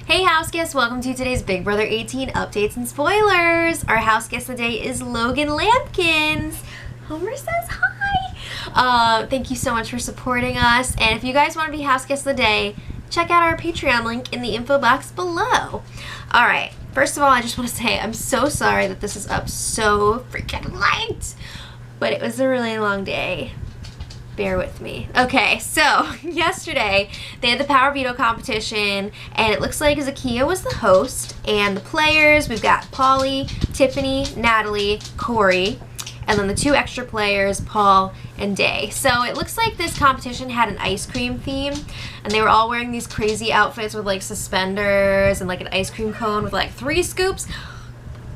Hey house guests, welcome to today's Big Brother 18 updates and spoilers. Our house guest today is Logan Lampkins. Homer says hi. Thank you so much for supporting us. And if you guys want to be house guest of the day, check out our Patreon link in the info box below. Alright, first of all, I just want to say I'm so sorry that this is up so freaking late. But it was a really long day. Bear with me. Okay, so yesterday they had the Power Veto competition, and it looks like Zakiya was the host, and the players, we've got Pauly, Tiffany, Natalie, Corey, and then the two extra players, Paul and Day. So it looks like this competition had an ice cream theme, and they were all wearing these crazy outfits with like suspenders and like an ice cream cone with like 3 scoops.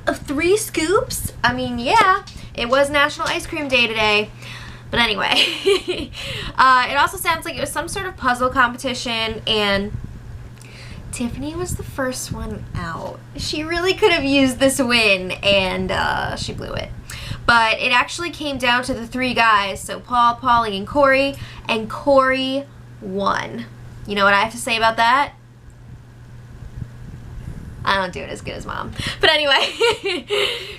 3 scoops? I mean, yeah, it was National Ice Cream Day today. But anyway, it also sounds like it was some sort of puzzle competition, and Tiffany was the first one out. She really could have used this win, and she blew it. But it actually came down to the 3 guys, so Paul, Pauly, and Corey won. You know what I have to say about that? I don't do it as good as Mom. But anyway,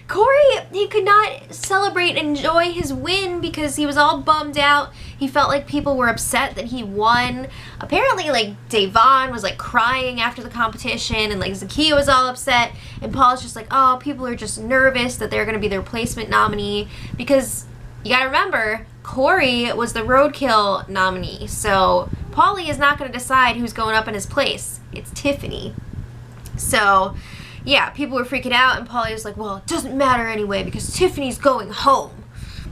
Corey, he could not celebrate and enjoy his win because he was all bummed out. He felt like people were upset that he won. Apparently, like, Davon was, like, crying after the competition, and, like, Zakiya was all upset. And Paul's just like, oh, people are just nervous that they're going to be the replacement nominee. Because you got to remember, Corey was the roadkill nominee. So Pauly is not going to decide who's going up in his place. It's Tiffany. So, yeah, people were freaking out, and Pauly was like, well, it doesn't matter anyway because Tiffany's going home.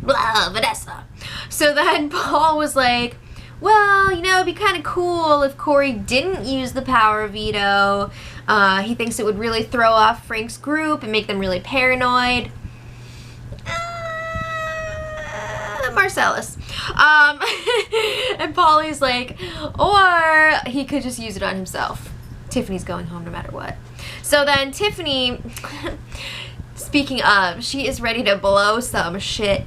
Blah, Vanessa. So then Paul was like, well, you know, it'd be kind of cool if Corey didn't use the power veto. He thinks it would really throw off Frank's group and make them really paranoid. Marcellus. And Pauly's like, or he could just use it on himself. Tiffany's going home no matter what. So then Tiffany, speaking of, she is ready to blow some shit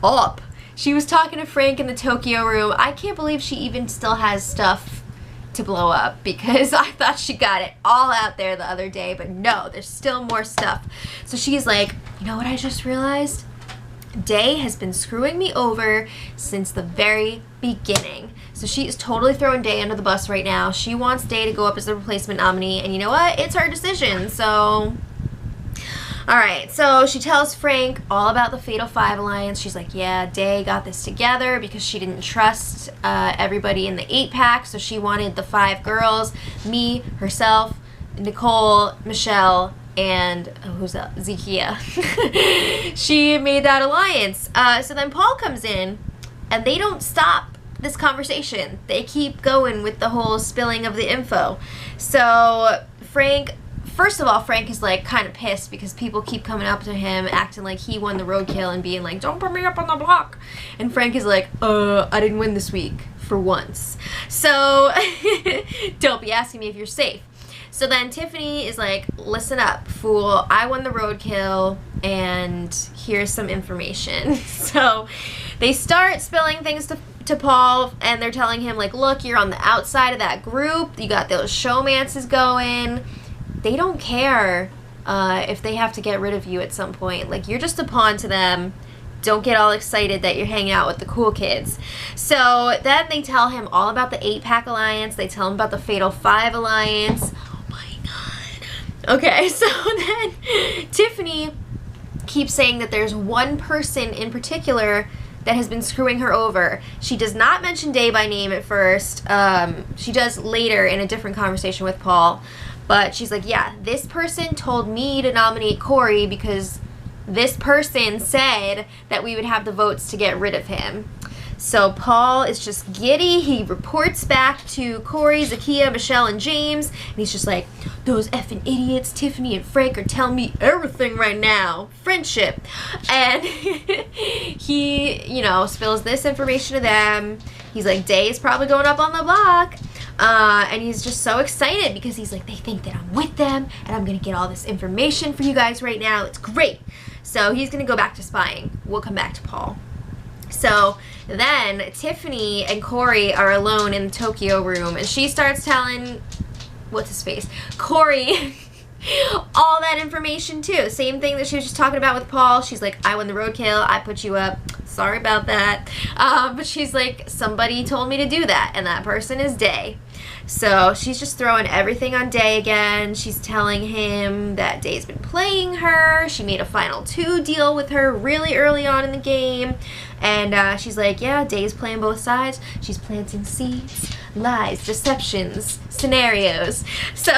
up. She was talking to Frank in the Tokyo room. I can't believe she even still has stuff to blow up because I thought she got it all out there the other day, but no, there's still more stuff. So she's like, you know what I just realized? Day has been screwing me over since the very beginning. So she is totally throwing Day under the bus right now. She wants Day to go up as the replacement nominee, and you know what? It's her decision, so... Alright, so she tells Frank all about the Fatal 5 Alliance. She's like, yeah, Day got this together because she didn't trust everybody in the 8-pack, so she wanted the 5 girls, me, herself, Nicole, Michelle, and who's that? Zakiya. She made that alliance. So then Paul comes in, and they don't stop this conversation. They keep going with the whole spilling of the info. So Frank, first of all, Frank is like kind of pissed because people keep coming up to him acting like he won the roadkill and being like, don't put me up on the block. And Frank is like, I didn't win this week for once. So don't be asking me if you're safe. So then Tiffany is like, listen up, fool. I won the roadkill, and here's some information. So they start spilling things to Paul, and they're telling him, like, look, you're on the outside of that group. You got those showmances going. They don't care if they have to get rid of you at some point. Like, you're just a pawn to them. Don't get all excited that you're hanging out with the cool kids. So then they tell him all about the 8-pack alliance. They tell him about the Fatal 5 alliance. Okay, so then Tiffany keeps saying that there's one person in particular that has been screwing her over. She does not mention Day by name at first. She does later in a different conversation with Paul. But she's like, yeah, this person told me to nominate Corey because this person said that we would have the votes to get rid of him. So Paul is just giddy. He reports back to Corey, Zakiya, Michelle, and James. And he's just like, those effing idiots, Tiffany and Frank, are telling me everything right now. Friendship. And he, you know, spills this information to them. He's like, Day is probably going up on the block. And he's just so excited because he's like, they think that I'm with them and I'm going to get all this information for you guys right now. It's great. So he's going to go back to spying. We'll come back to Paul. So then Tiffany and Corey are alone in the Tokyo room, and she starts telling what's his face, Corey, all that information too. Same thing that she was just talking about with Paul. She's like, I won the roadkill, I put you up, sorry about that. But she's like, somebody told me to do that, and that person is Day. So she's just throwing everything on Day again. She's telling him that Day's been playing her. She made a final 2 deal with her really early on in the game. And she's like, yeah, Day's playing both sides. She's planting seeds, lies, deceptions, scenarios. So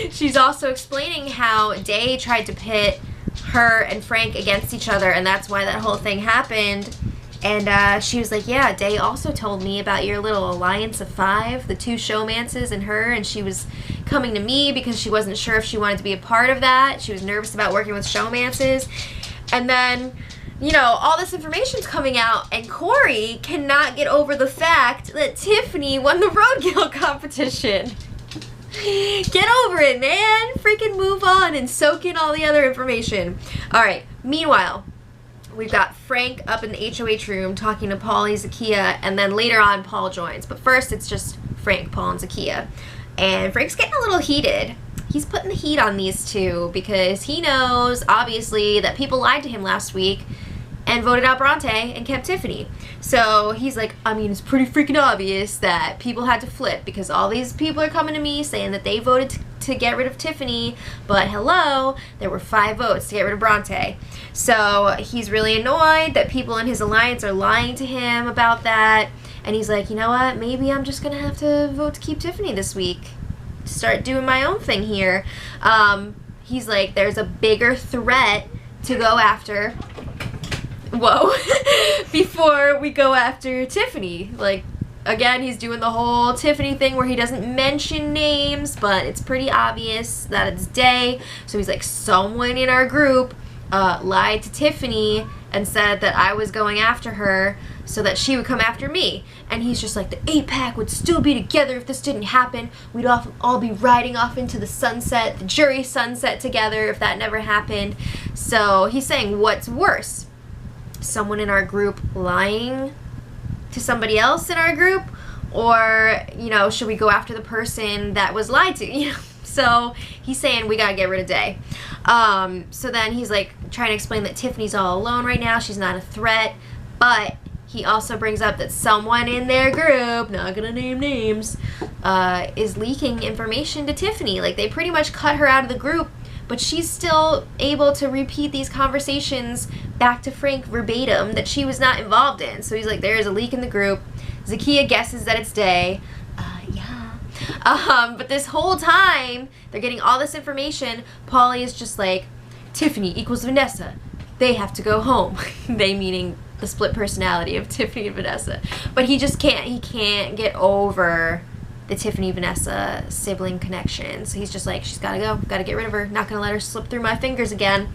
she's also explaining how Day tried to pit her and Frank against each other, and that's why that whole thing happened. And she was like, yeah, Day also told me about your little alliance of 5, the 2 showmances and her, and she was coming to me because she wasn't sure if she wanted to be a part of that. She was nervous about working with showmances. And then, you know, all this information's coming out, and Corey cannot get over the fact that Tiffany won the roadkill competition. Get over it, man. Freaking move on and soak in all the other information. All right, meanwhile, we've got Frank up in the HOH room talking to Paulie, Zakiya, and then later on Paul joins. But first it's just Frank, Paul, and Zakiya. And Frank's getting a little heated. He's putting the heat on these two because he knows, obviously, that people lied to him last week and voted out Bronte and kept Tiffany. So he's like, I mean, it's pretty freaking obvious that people had to flip because all these people are coming to me saying that they voted to get rid of Tiffany, but hello, there were 5 votes to get rid of Bronte. So he's really annoyed that people in his alliance are lying to him about that, and he's like, you know what, maybe I'm just gonna have to vote to keep Tiffany this week. Start doing my own thing here. He's like, there's a bigger threat to go after. Whoa. Before we go after Tiffany. Like, again, he's doing the whole Tiffany thing where he doesn't mention names, but it's pretty obvious that it's Day. So he's like, someone in our group lied to Tiffany and said that I was going after her so that she would come after me. And he's just like, the 8-pack would still be together if this didn't happen. We'd all be riding off into the sunset, the jury sunset together if that never happened. So he's saying, what's worse? Someone in our group lying to somebody else in our group, or, you know, should we go after the person that was lied to? You know, so he's saying we gotta get rid of Day. So then he's like trying to explain that Tiffany's all alone right now, she's not a threat, but he also brings up that someone in their group, not gonna name names, is leaking information to Tiffany. Like, they pretty much cut her out of the group, but she's still able to repeat these conversations back to Frank verbatim that she was not involved in. So he's like, there is a leak in the group. Zakiya guesses that it's Day. But this whole time, they're getting all this information. Paulie is just like, Tiffany equals Vanessa. They have to go home. They meaning the split personality of Tiffany and Vanessa. But he just can't. He can't get over the Tiffany-Vanessa sibling connection. So he's just like, she's gotta go, gotta get rid of her, not gonna let her slip through my fingers again.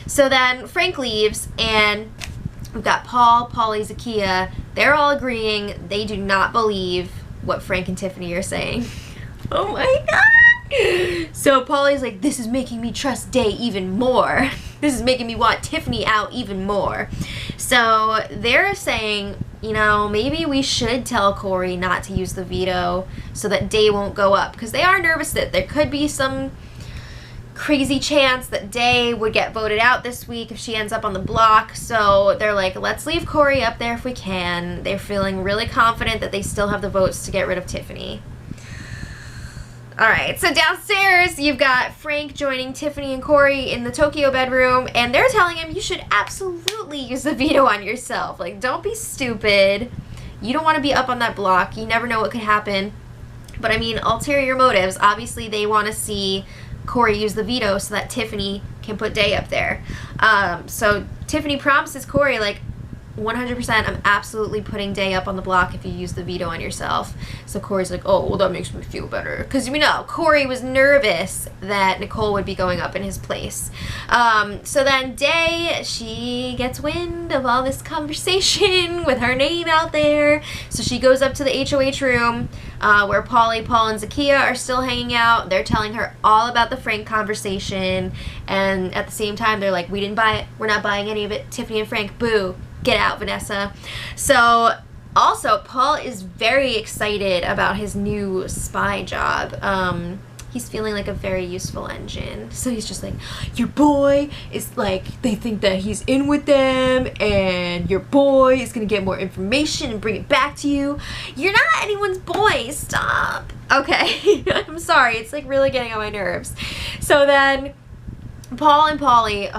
So then Frank leaves, and we've got Paul, Paulie, Zakiya. They're all agreeing they do not believe what Frank and Tiffany are saying. Oh my god! So Paulie's like, this is making me trust Day even more. This is making me want Tiffany out even more. So they're saying, you know, maybe we should tell Corey not to use the veto so that Day won't go up, because they are nervous that there could be some crazy chance that Day would get voted out this week if she ends up on the block. So they're like, let's leave Corey up there if we can. They're feeling really confident that they still have the votes to get rid of Tiffany. Alright, so downstairs you've got Frank joining Tiffany and Corey in the Tokyo bedroom, and they're telling him you should absolutely use the veto on yourself. Like, don't be stupid. You don't want to be up on that block. You never know what could happen. But I mean, ulterior motives. Obviously, they want to see Corey use the veto so that Tiffany can put Day up there. So Tiffany promises Corey, like, 100%, I'm absolutely putting Day up on the block if you use the veto on yourself. So Corey's like, oh, well, that makes me feel better. Because we know Corey was nervous that Nicole would be going up in his place. So then Day, she gets wind of all this conversation with her name out there. So she goes up to the HOH room where Paulie, Paul, and Zakiya are still hanging out. They're telling her all about the Frank conversation. And at the same time, they're like, we didn't buy it. We're not buying any of it. Tiffany and Frank, boo. Get out, Vanessa. So Also, Paul is very excited about his new spy job. He's feeling like a very useful engine. So he's just like, your boy is like, they think that he's in with them, and your boy is gonna get more information and bring it back to you. You're not anyone's boy, stop. Okay, I'm sorry, it's like really getting on my nerves. So then, Paul and Polly,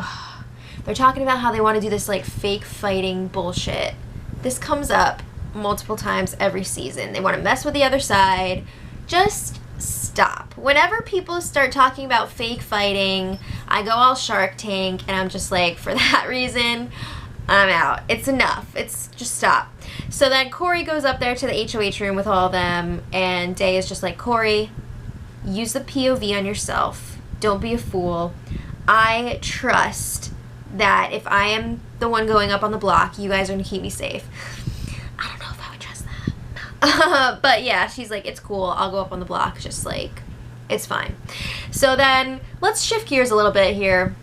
they're talking about how they want to do this like fake fighting bullshit. This comes up multiple times every season. They want to mess with the other side. Just stop. Whenever people start talking about fake fighting, I go all Shark Tank, and I'm just like, for that reason, I'm out. It's enough. It's just stop. So then Corey goes up there to the HOH room with all of them, and Day is just like, Corey, use the POV on yourself. Don't be a fool. I trust that if I am the one going up on the block, you guys are going to keep me safe. I don't know if I would trust that. But yeah, she's like, it's cool. I'll go up on the block. Just like, it's fine. So then let's shift gears a little bit here.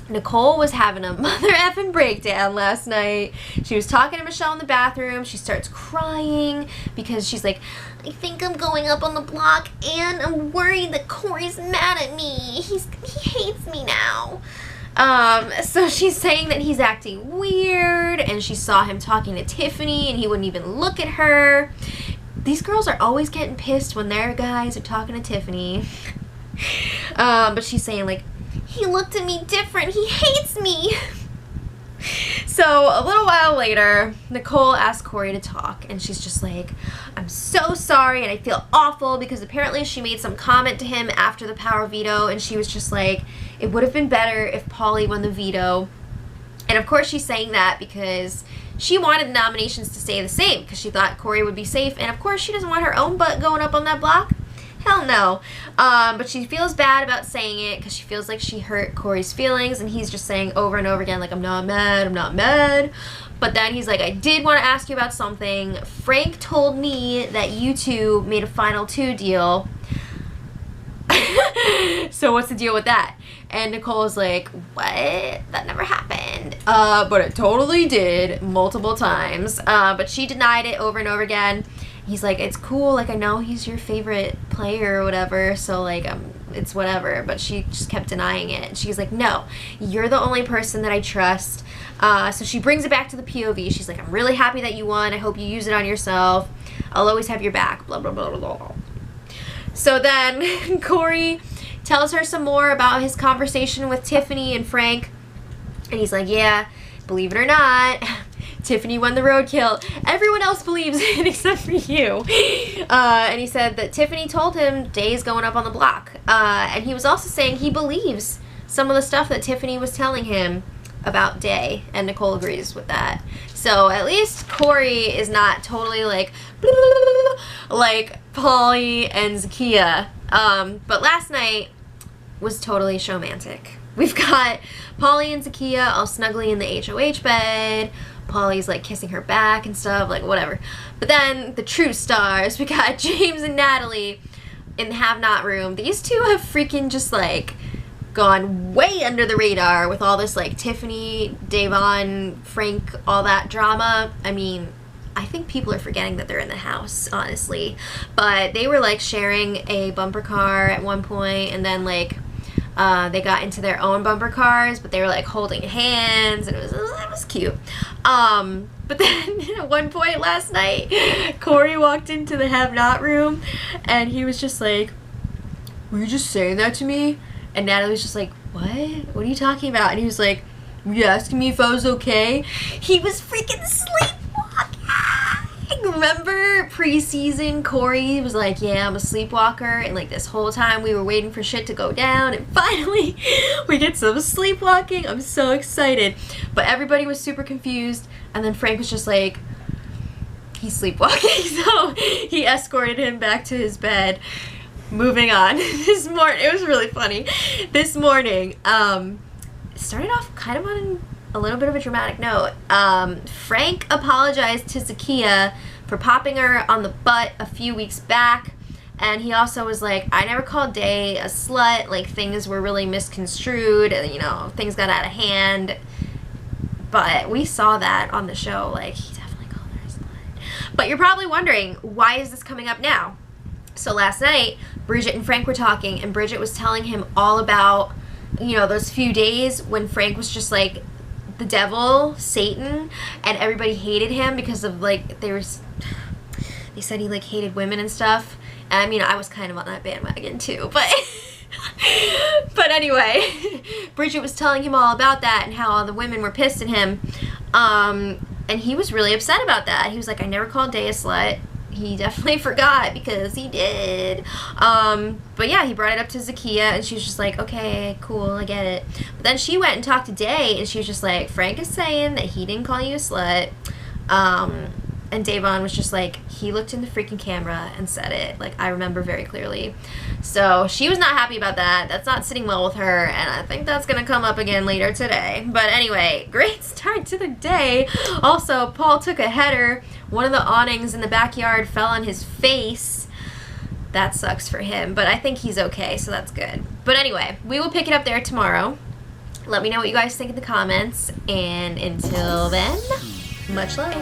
Nicole was having a mother effing breakdown last night. She was talking to Michelle in the bathroom. She starts crying because she's like, I think I'm going up on the block, and I'm worried that Corey's mad at me. He hates me now. So she's saying that he's acting weird, and she saw him talking to Tiffany, and he wouldn't even look at her. These girls are always getting pissed when their guys are talking to Tiffany. But she's saying, like, he looked at me different. He hates me. So a little while later, Nicole asked Corey to talk, and she's just like, I'm so sorry, and I feel awful because apparently she made some comment to him after the power veto, and she was just like, it would have been better if Paulie won the veto. And of course she's saying that because she wanted the nominations to stay the same because she thought Corey would be safe, and of course she doesn't want her own butt going up on that block. Hell no. But she feels bad about saying it because she feels like she hurt Corey's feelings, and he's just saying over and over again, like, I'm not mad, I'm not mad. But then he's like, I did want to ask you about something. Frank told me that you two made a final 2 deal. So what's the deal with that? And Nicole's like, what? That never happened. But it totally did multiple times. But she denied it over and over again. He's like, it's cool, like, I know he's your favorite player or whatever, so, like, it's whatever, but she just kept denying it, and she's like, no, you're the only person that I trust. So she brings it back to the POV. She's like, I'm really happy that you won, I hope you use it on yourself, I'll always have your back, blah, blah, blah, blah, blah. So then Corey tells her some more about his conversation with Tiffany and Frank, and he's like, yeah, believe it or not, Tiffany won the roadkill. Everyone else believes it except for you. And he said that Tiffany told him Day's going up on the block. And he was also saying he believes some of the stuff that Tiffany was telling him about Day. And Nicole agrees with that. So at least Corey is not totally like, like Polly and Zakiya. But last night was totally showmantic. We've got Polly and Zakiya all snugly in the HOH bed. Polly's like kissing her back and stuff, like whatever. But then the true stars, we got James and Natalie in the have not room. These two have freaking just like gone way under the radar with all this like Tiffany, Davon, Frank, all that drama. I mean, I think people are forgetting that they're in the house, honestly. But they were like sharing a bumper car at one point, and then like they got into their own bumper cars, but they were like holding hands, and it was cute. But then at one point last night, Corey walked into the have not room, and he was just like, were you just saying that to me? And Natalie was just like, what? What are you talking about? And he was like, were you asking me if I was okay? He was freaking sleepwalking. Remember pre-season, Corey was like, yeah, I'm a sleepwalker, and like this whole time we were waiting for shit to go down, and finally we get some sleepwalking. I'm so excited. But everybody was super confused, and then Frank was just like, he's sleepwalking. So he escorted him back to his bed. Moving on. This morning, it was really funny. This morning, started off kind of on a little bit of a dramatic note. Frank apologized to Zakiya for popping her on the butt a few weeks back, and he also was like, I never called Day a slut, like things were really misconstrued, and you know, things got out of hand, but we saw that on the show, like he definitely called her a slut. But you're probably wondering, why is this coming up now? So last night, Bridget and Frank were talking, and Bridget was telling him all about, you know, those few days when Frank was just like the devil, Satan, and everybody hated him because of like, they said he like hated women and stuff. And I mean, I was kind of on that bandwagon too, but but anyway, Bridget was telling him all about that and how all the women were pissed at him. And he was really upset about that. He was like, I never called Day a slut. He definitely forgot because he did. But yeah, he brought it up to Zakiya, and she was just like, okay, cool, I get it. But then she went and talked to Day, and she was just like, Frank is saying that he didn't call you a slut. And Davon was just like, he looked in the freaking camera and said it. Like, I remember very clearly. So she was not happy about that. That's not sitting well with her, and I think that's going to come up again later today. But anyway, great start to the day. Also, Paul took a header. One of the awnings in the backyard fell on his face. That sucks for him, but I think he's okay, so that's good. But anyway, we will pick it up there tomorrow. Let me know what you guys think in the comments, and until then, much love.